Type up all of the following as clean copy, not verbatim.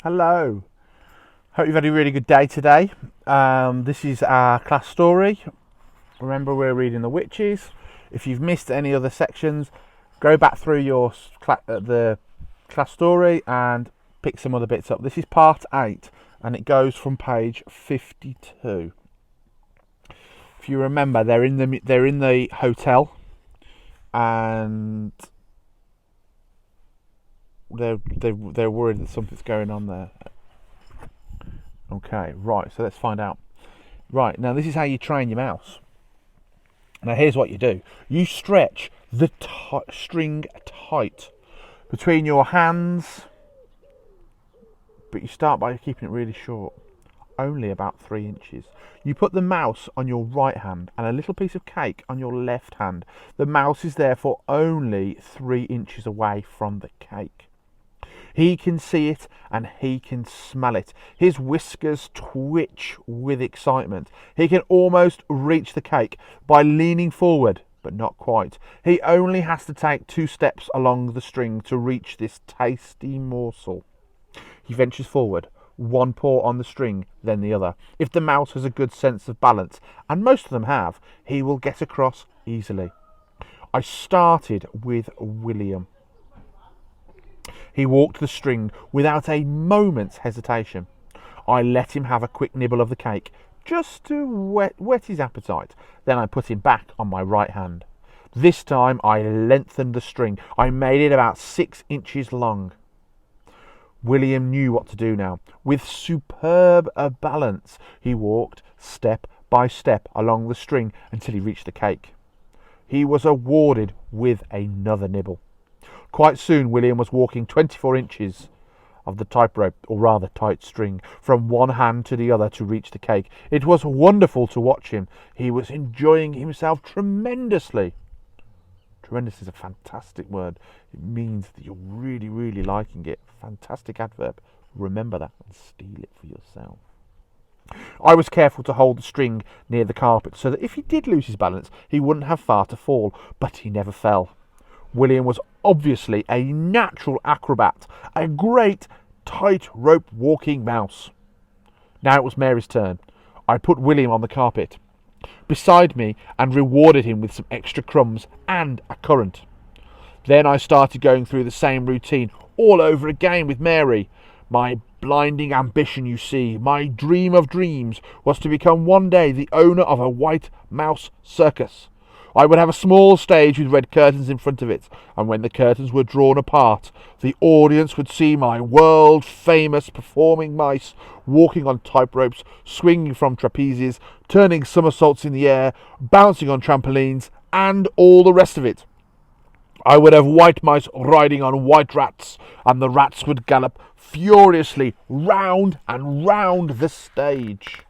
Hello. Hope you've had a really good day today. This is our class story. Remember, we're reading The Witches. If you've missed any other sections, go back through the class story and pick some other bits up. This is part 8 and it goes from page 52. If you remember, they're in the hotel and they're worried that something's going on there. Okay, right, so let's find out. Right, now this is how you train your mouse. Now here's what you do. You stretch the string tight between your hands, but you start by keeping it really short, only about 3 inches. You put the mouse on your right hand and a little piece of cake on your left hand. The mouse is therefore only 3 inches away from the cake. He can see it and he can smell it. His whiskers twitch with excitement. He can almost reach the cake by leaning forward, but not quite. He only has to take 2 steps along the string to reach this tasty morsel. He ventures forward, one paw on the string, then the other. If the mouse has a good sense of balance, and most of them have, he will get across easily. I started with William. He walked the string without a moment's hesitation. I let him have a quick nibble of the cake, just to whet his appetite. Then I put him back on my right hand. This time I lengthened the string. I made it about 6 inches long. William knew what to do now. With superb balance, he walked step by step along the string until he reached the cake. He was awarded with another nibble. Quite soon William was walking 24 inches of the tight rope, or rather tight string, from one hand to the other to reach the cake. It was wonderful to watch him. He was enjoying himself tremendously. Tremendous is a fantastic word. It means that you're really, really liking it. Fantastic adverb. Remember that and steal it for yourself. I was careful to hold the string near the carpet so that if he did lose his balance, he wouldn't have far to fall, but he never fell. William was obviously a natural acrobat, a great tight-rope walking mouse. Now it was Mary's turn. I put William on the carpet beside me and rewarded him with some extra crumbs and a currant. Then I started going through the same routine all over again with Mary. My blinding ambition, you see, my dream of dreams, was to become one day the owner of a white mouse circus. I would have a small stage with red curtains in front of it, and when the curtains were drawn apart, the audience would see my world-famous performing mice walking on tight ropes, swinging from trapezes, turning somersaults in the air, bouncing on trampolines, and all the rest of it. I would have white mice riding on white rats, and the rats would gallop furiously round and round the stage.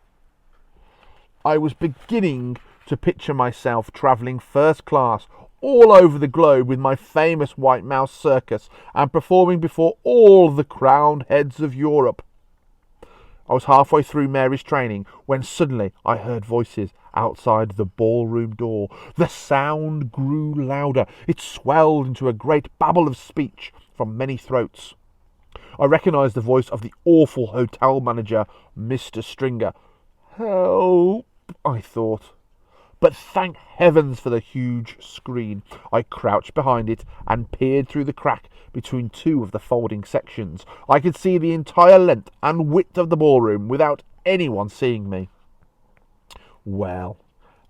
I was beginning to picture myself travelling first class all over the globe with my famous white mouse circus and performing before all the crowned heads of Europe. I was halfway through Mary's training when suddenly I heard voices outside the ballroom door. The sound grew louder. It swelled into a great babble of speech from many throats. I recognised the voice of the awful hotel manager, Mr. Stringer. Help, I thought. But thank heavens for the huge screen. I crouched behind it and peered through the crack between 2 of the folding sections. I could see the entire length and width of the ballroom without anyone seeing me. Well,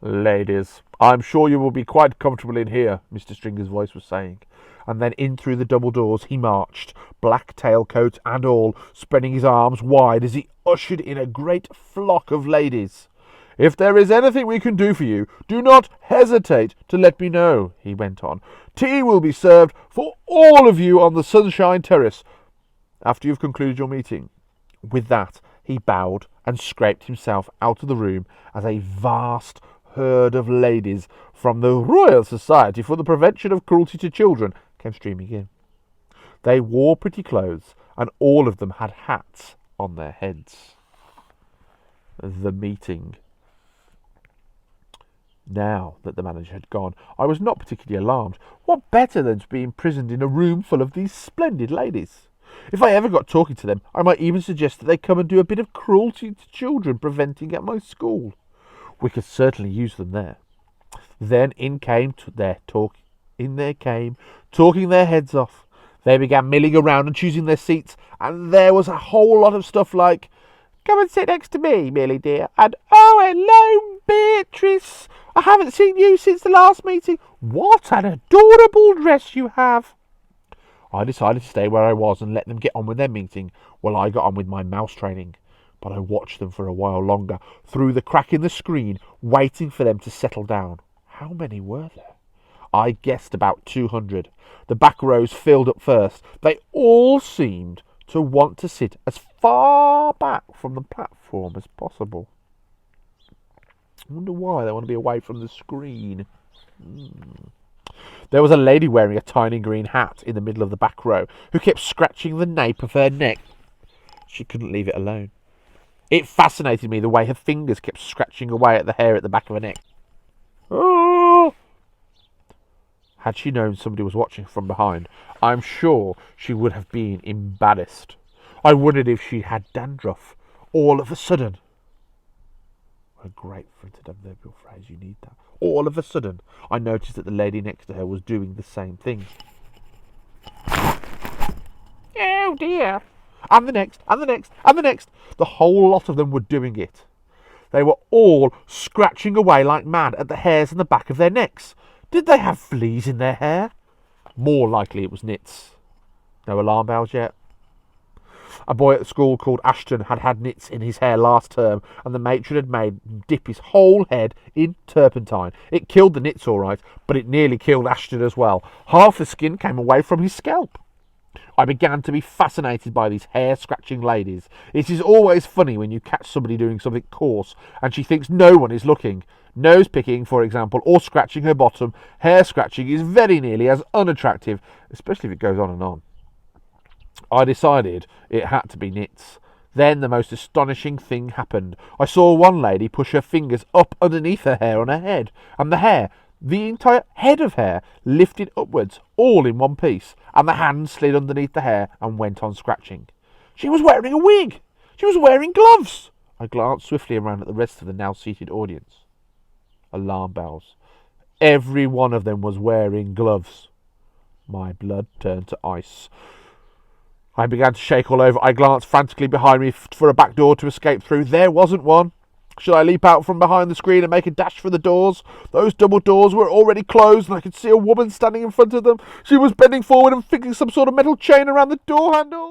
ladies, I'm sure you will be quite comfortable in here, Mr. Stringer's voice was saying. And then in through the double doors he marched, black tailcoat and all, spreading his arms wide as he ushered in a great flock of ladies. If there is anything we can do for you, do not hesitate to let me know, he went on. Tea will be served for all of you on the Sunshine Terrace after you've concluded your meeting. With that, he bowed and scraped himself out of the room as a vast herd of ladies from the Royal Society for the Prevention of Cruelty to Children came streaming in. They wore pretty clothes, and all of them had hats on their heads. The meeting. Now that the manager had gone, I was not particularly alarmed. What better than to be imprisoned in a room full of these splendid ladies? If I ever got talking to them, I might even suggest that they come and do a bit of cruelty to children preventing at my school. We could certainly use them there. Then in came talking their heads off. They began milling around and choosing their seats, and there was a whole lot of stuff like, "Come and sit next to me, Millie dear," and "Oh, hello, Beatrice. I haven't seen you since the last meeting. What an adorable dress you have." I decided to stay where I was and let them get on with their meeting while I got on with my mouse training. But I watched them for a while longer, through the crack in the screen, waiting for them to settle down. How many were there? I guessed about 200. The back rows filled up first. They all seemed to want to sit as far back from the platform as possible. I wonder why they want to be away from the screen. There was a lady wearing a tiny green hat in the middle of the back row who kept scratching the nape of her neck. She couldn't leave it alone. It fascinated me the way her fingers kept scratching away at the hair at the back of her neck. Oh! Had she known somebody was watching from behind, I'm sure she would have been embarrassed. I wondered if she had dandruff all of a sudden. A great fronted adverbial phrase, you need that. All of a sudden, I noticed that the lady next to her was doing the same thing. Oh dear. And the next, and the next, and the next. The whole lot of them were doing it. They were all scratching away like mad at the hairs on the back of their necks. Did they have fleas in their hair? More likely it was nits. No alarm bells yet? A boy at the school called Ashton had had nits in his hair last term, and the matron had made him dip his whole head in turpentine. It killed the nits all right, but it nearly killed Ashton as well. Half the skin came away from his scalp. I began to be fascinated by these hair-scratching ladies. It is always funny when you catch somebody doing something coarse and she thinks no one is looking. Nose picking, for example, or scratching her bottom. Hair scratching is very nearly as unattractive, especially if it goes on and on. I decided it had to be nits. Then the most astonishing thing happened. I saw one lady push her fingers up underneath her hair on her head, and the hair, the entire head of hair, lifted upwards, all in one piece, and the hand slid underneath the hair and went on scratching. She was wearing a wig! She was wearing gloves! I glanced swiftly around at the rest of the now seated audience. Alarm bells. Every one of them was wearing gloves. My blood turned to ice. I began to shake all over. I glanced frantically behind me for a back door to escape through. There wasn't one. Should I leap out from behind the screen and make a dash for the doors? Those double doors were already closed, and I could see a woman standing in front of them. She was bending forward and fixing some sort of metal chain around the door handle.